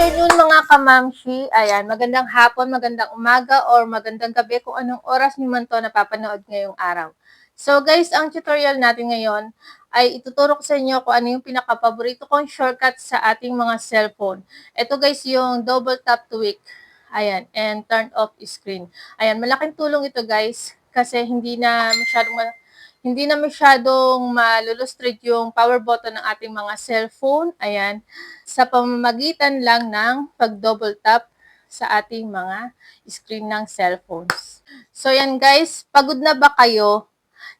afternoon mga kamamshi. Ayan, magandang hapon, magandang umaga, or magandang gabi kung anong oras niyo man to napapanood ngayong araw. So guys, ang tutorial natin ngayon ay ituturo ko sa inyo kung ano yung pinaka-paborito kong shortcut sa ating mga cellphone. Ito guys, yung double tap to wake. Ayan, and turn off screen. Ayan, malaking tulong ito guys kasi hindi na masyadong malulustrate yung power button ng ating mga cellphone. Ayan, sa pamamagitan lang ng pag-double tap sa ating mga screen ng cellphones. So yan guys, pagod na ba kayo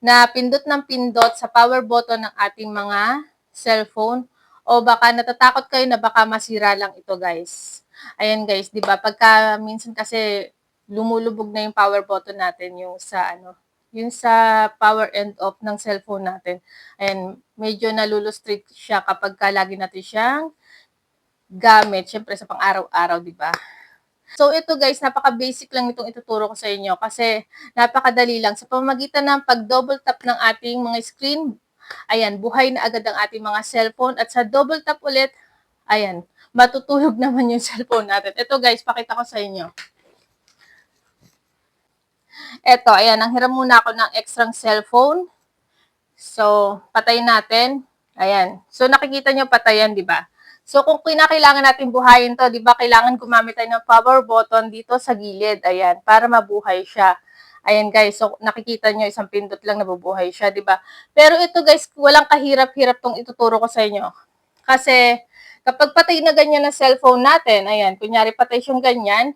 na pindot ng pindot sa power button ng ating mga cellphone? O baka natatakot kayo na baka masira lang ito guys. Ayan guys, di ba? Pagka minsan kasi lumulubog na yung power button natin yung sa power end off ng cellphone natin. Ayan, medyo nalulustrate siya kapag lagi natin siyang gamit, syempre sa pang-araw-araw, di ba? So ito guys, napaka-basic lang itong ituturo ko sa inyo kasi napakadali lang. Sa pamamagitan ng pag-double tap ng ating mga screen, ayan, buhay na agad ang ating mga cellphone at sa double tap ulit, ayan, matutulog naman yung cellphone natin. Ito guys, pakita ko sa inyo. Eto, ayan, nanghiram muna ako ng extrang cellphone. So, patayin natin. Ayan. So, nakikita nyo patayan, di ba? So, kung kinakailangan natin buhayin to, di ba, kailangan gumamit tayo ng power button dito sa gilid. Ayan, para mabuhay siya. Ayan, guys. So, nakikita nyo, isang pindot lang nabubuhay siya, di ba? Pero ito, guys, walang kahirap-hirap tong ituturo ko sa inyo. Kasi, kapag patay na ganyan ang cellphone natin, ayan, kunyari patay siyang ganyan,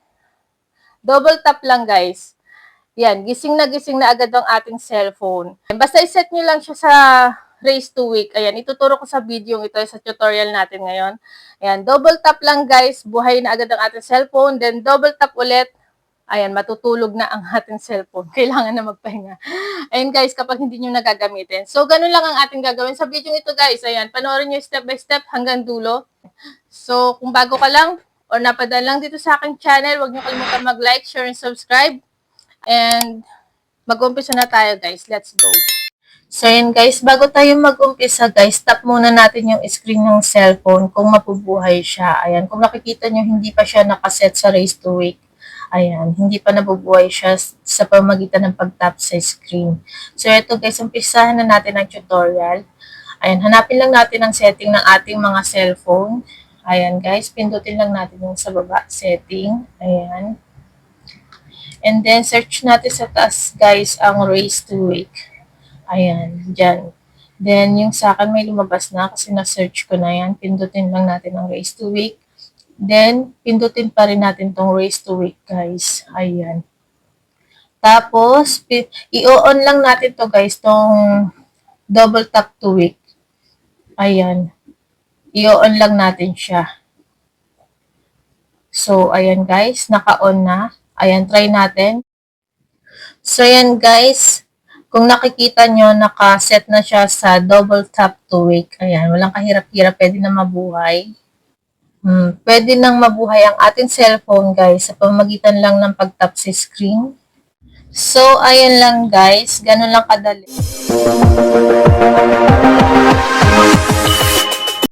double tap lang, guys. Yan, gising na agad ang ating cellphone. Basta iset nyo lang siya sa raise to wake. Ayan, ituturo ko sa video ito sa tutorial natin ngayon. Ayan, double tap lang guys, buhay na agad ang ating cellphone. Then double tap ulit. Ayan, matutulog na ang ating cellphone. Kailangan na magpahinga. Ayan guys, kapag hindi nyo nagagamitin. So, ganun lang ang ating gagawin sa video ito guys. Ayan, panoorin nyo step by step hanggang dulo. So, kung bago ka lang or napadaan lang dito sa aking channel, huwag nyo kalimutan mag-like, share, and subscribe. And mag-umpisa na tayo guys. Let's go. So yun guys, bago tayo mag-umpisa guys, tap muna natin yung screen ng cellphone kung mabubuhay siya. Ayan, kung nakikita nyo hindi pa siya nakaset sa raise to wake. Ayan, hindi pa nabubuhay siya sa pamagitan ng pag-tap sa screen. So ito guys, umpisahan na natin ang tutorial. Ayan, hanapin lang natin ang setting ng ating mga cellphone. Ayan guys, pindutin lang natin yung sa baba, setting. Ayan. And then, search natin sa taas, guys, ang raise to wake. Ayan, dyan. Then, yung sa akin may lumabas na kasi na-search ko na yan. Pindutin lang natin ang raise to wake. Then, pindutin pa rin natin tong raise to wake, guys. Ayan. Tapos, i-on lang natin to guys, tong double tap to wake. Ayan. I-on lang natin siya. So, ayan guys, naka-on na. Ayan, try natin. So, ayan guys. Kung nakikita nyo, nakaset na siya sa double tap to wake. Ayan, walang kahirap-hirap. Pwede na mabuhay. Pwede nang mabuhay ang ating cellphone guys sa pamamagitan lang ng pag-tap sa screen. So, ayan lang guys. Ganun lang kadali.